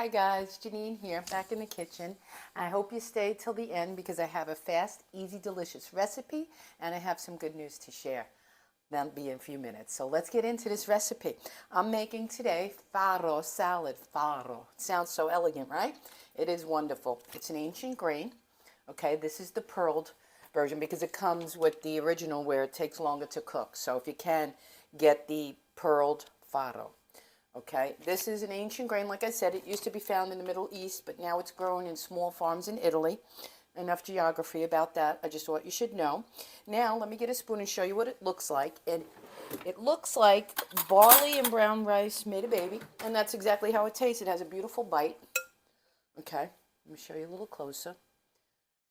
Hi guys, Janine here, back in the kitchen. I hope you stay till the end because I have a fast, easy, delicious recipe and I have some good news to share. That'll be in a few minutes. So let's get into this recipe. I'm making today farro salad. Farro. It sounds so elegant, right? It is wonderful. It's an ancient grain. Okay, this is the pearled version because it comes with the original where it takes longer to cook. So if you can, get the pearled farro. Okay, this is an ancient grain. Like I said, it used to be found in the Middle East, but now it's grown in small farms in Italy. Enough geography about that. I just thought you should know. Now, let me get a spoon and show you what it looks like. And it looks like barley and brown rice made a baby, and that's exactly how it tastes. It has a beautiful bite. Okay, let me show you a little closer.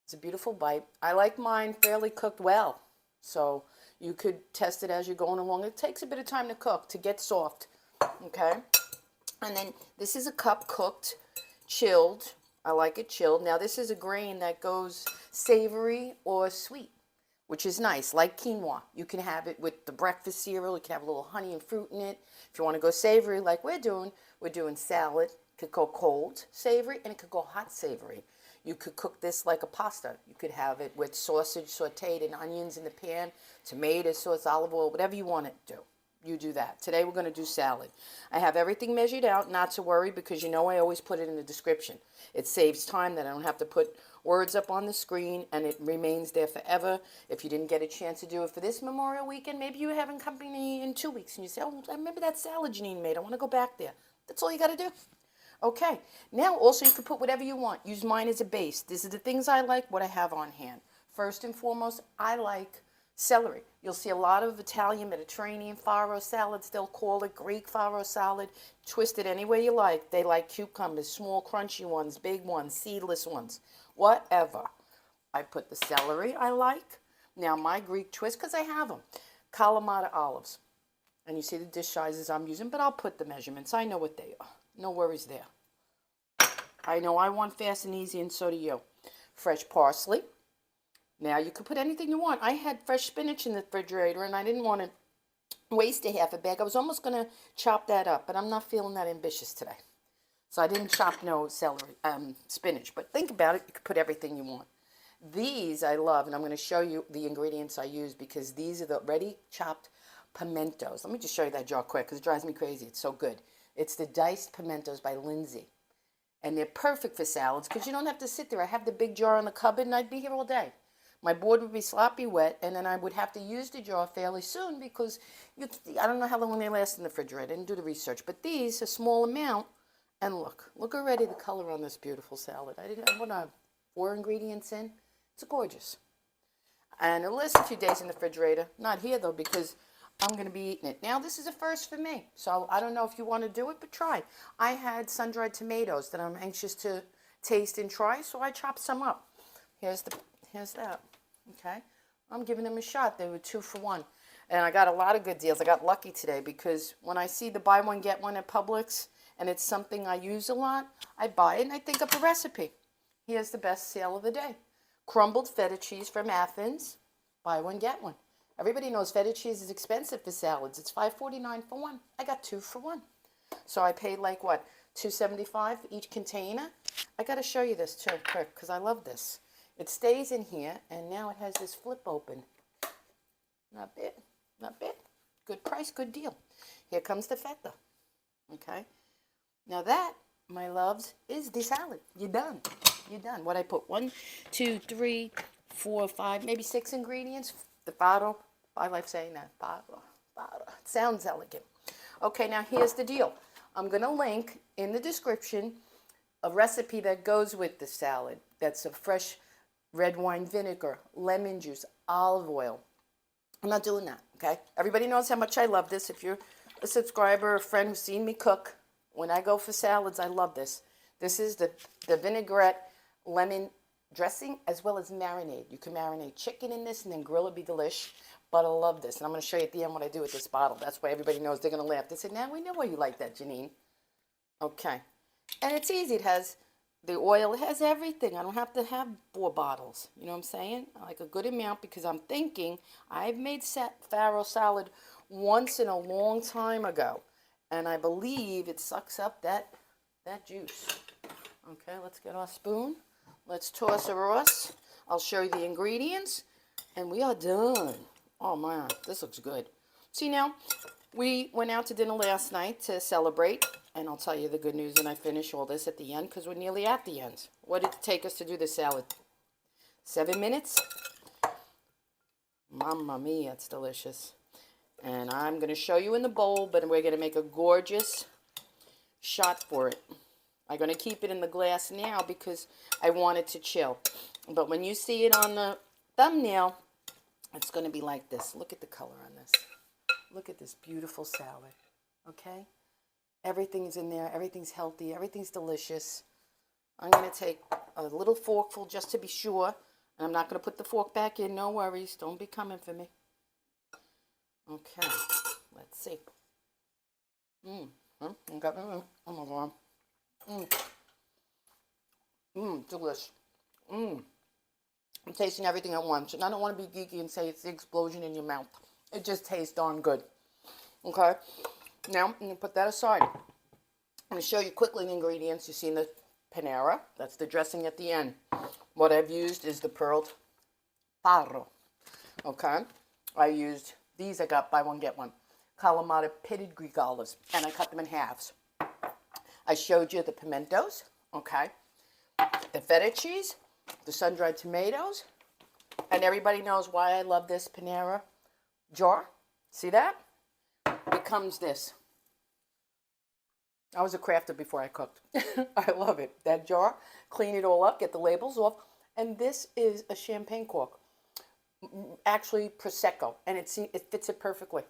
It's a beautiful bite. I like mine fairly cooked well, so you could test it as you're going along. It takes a bit of time to cook, to get soft. Okay, and then this is a cup cooked, chilled. I like it chilled. Now this is a grain that goes savory or sweet, which is nice, like quinoa. You can have it with the breakfast cereal. You can have a little honey and fruit in it. If you want to go savory like we're doing salad. It could go cold savory and it could go hot savory. You could cook this like a pasta. You could have it with sausage sauteed and onions in the pan, tomato sauce, olive oil, whatever you want to do. You do that. Today we're going to do salad. I have everything measured out, not to worry, because you know I always put it in the description. It saves time that I don't have to put words up on the screen, and it remains there forever. If you didn't get a chance to do it for this Memorial Weekend, maybe you're having company in 2 weeks, and you say, oh, I remember that salad Janine made. I want to go back there. That's all you got to do. Okay. Now, also, you can put whatever you want. Use mine as a base. These are the things I like, what I have on hand. First and foremost, I like celery. You'll see a lot of Italian, Mediterranean farro salads. They'll call it Greek farro salad. Twist it any way you like. They like cucumbers, small crunchy ones, big ones, seedless ones, whatever. I put the celery I like. Now my Greek twist, because I have them. Kalamata olives. And you see the dish sizes I'm using, but I'll put the measurements. I know what they are. No worries there. I know I want fast and easy, and so do you. Fresh parsley. Now, you could put anything you want. I had fresh spinach in the refrigerator, and I didn't want to waste a half a bag. I was almost going to chop that up, but I'm not feeling that ambitious today. So I didn't chop no celery, spinach. But think about it. You could put everything you want. These I love, and I'm going to show you the ingredients I use because these are the ready chopped pimentos. Let me just show you that jar quick because it drives me crazy. It's so good. It's the diced pimentos by Lindsay. And they're perfect for salads because you don't have to sit there. I have the big jar in the cupboard, and I'd be here all day. My board would be sloppy wet, and then I would have to use the jar fairly soon because I don't know how long they last in the refrigerator. I didn't do the research. But these, a small amount, and look already the color on this beautiful salad. I put 4 ingredients in. It's gorgeous. And it'll last a few days in the refrigerator. Not here, though, because I'm going to be eating it. Now, this is a first for me, so I don't know if you want to do it, but try. I had sun-dried tomatoes that I'm anxious to taste and try, so I chopped some up. Here's that. Okay, I'm giving them a shot. They were 2 for 1, and I got a lot of good deals. I got lucky today because when I see the buy one get one at Publix, and it's something I use a lot, I buy it and I think up a recipe. Here's the best sale of the day: crumbled feta cheese from Athens. Buy one get one. Everybody knows feta cheese is expensive for salads. It's $5.49 for one. I got 2 for 1, so I paid like what, $2.75 for each container. I got to show you this too quick because I love this. It stays in here, and now it has this flip open. Not bad, not bad. Good price, good deal. Here comes the feta. Okay. Now that, my loves, is the salad. You're done. You're done. What I put, 1, 2, 3, 4, 5, maybe 6 ingredients. The farro. I like saying that. Farro. It sounds elegant. Okay, now here's the deal. I'm going to link in the description a recipe that goes with the salad. That's a fresh red wine vinegar, lemon juice, olive oil. I'm not doing that, okay? Everybody knows how much I love this. If you're a subscriber, a friend who's seen me cook, when I go for salads, I love this. This is the vinaigrette lemon dressing as well as marinade. You can marinate chicken in this and then grill it, be delish. But I love this, and I'm going to show you at the end what I do with this bottle. That's why everybody knows they're going to laugh. They say, now we know why you like that, Janine. Okay. And it's easy. It has the oil, it has everything. I don't have to have 4 bottles. You know what I'm saying? I like a good amount because I'm thinking I've made farro salad once in a long time ago. And I believe it sucks up that that juice. Okay, let's get our spoon. Let's toss a Ross. I'll show you the ingredients, and we are done. Oh man, this looks good. See now, we went out to dinner last night to celebrate, and I'll tell you the good news, and I finish all this at the end because we're nearly at the end. What did it take us to do the salad? 7 minutes? Mamma mia, it's delicious. And I'm going to show you in the bowl, but we're going to make a gorgeous shot for it. I'm going to keep it in the glass now because I want it to chill. But when you see it on the thumbnail, it's going to be like this. Look at the color on this. Look at this beautiful salad. Okay? Everything's in there. Everything's healthy. Everything's delicious. I'm going to take a little forkful just to be sure. And I'm not going to put the fork back in. No worries. Don't be coming for me. Okay. Let's see. Okay. Oh my God. Delish. I'm tasting everything at once. And I don't want to be geeky and say it's the explosion in your mouth. It just tastes darn good. Okay? Now, I'm going to put that aside. I'm going to show you quickly the ingredients. You see the panera. That's the dressing at the end. What I've used is the pearled farro. Okay? I used these. I got buy one, get one. Kalamata pitted Greek olives. And I cut them in halves. I showed you the pimentos. Okay? The feta cheese. The sun-dried tomatoes. And everybody knows why I love this panera jar. See that? Becomes this. I was a crafter before I cooked. I love it. That jar, clean it all up, get the labels off. And this is a champagne cork. Actually, Prosecco. And it fits it perfectly.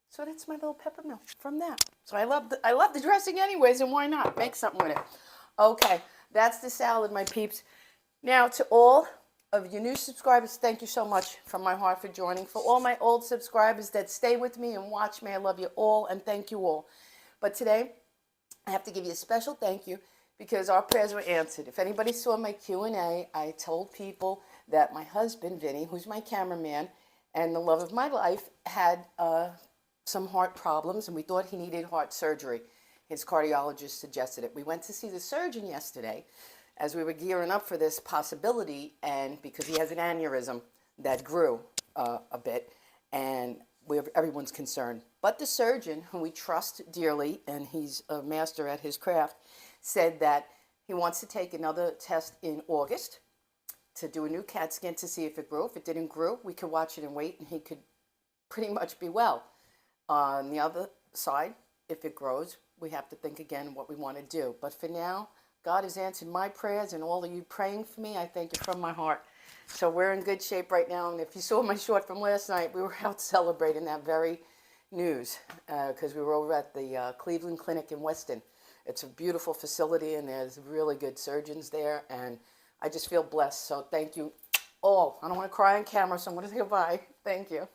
So that's my little peppermill from that. So I love the dressing anyways, and why not? Make something with it. Okay, that's the salad, my peeps. Now, to all of you new subscribers, thank you so much from my heart for joining. For all my old subscribers that stay with me and watch me, I love you all and thank you all. But today, I have to give you a special thank you because our prayers were answered. If anybody saw my Q&A, I told people that my husband, Vinny, who's my cameraman and the love of my life, had some heart problems, and we thought he needed heart surgery. His cardiologist suggested it. We went to see the surgeon yesterday as we were gearing up for this possibility, and because he has an aneurysm that grew a bit, and everyone's concerned. But the surgeon, whom we trust dearly, and he's a master at his craft, said that he wants to take another test in August to do a new CAT scan to see if it grew. If it didn't grow, we could watch it and wait, and he could pretty much be well. On the other side, if it grows, we have to think again what we want to do. But for now, God has answered my prayers, and all of you praying for me, I thank you from my heart. So we're in good shape right now, and if you saw my short from last night, we were out celebrating that very news because we were over at the Cleveland Clinic in Weston. It's a beautiful facility, and there's really good surgeons there, and I just feel blessed. So thank you all. I don't want to cry on camera, so I'm going to say goodbye. Thank you.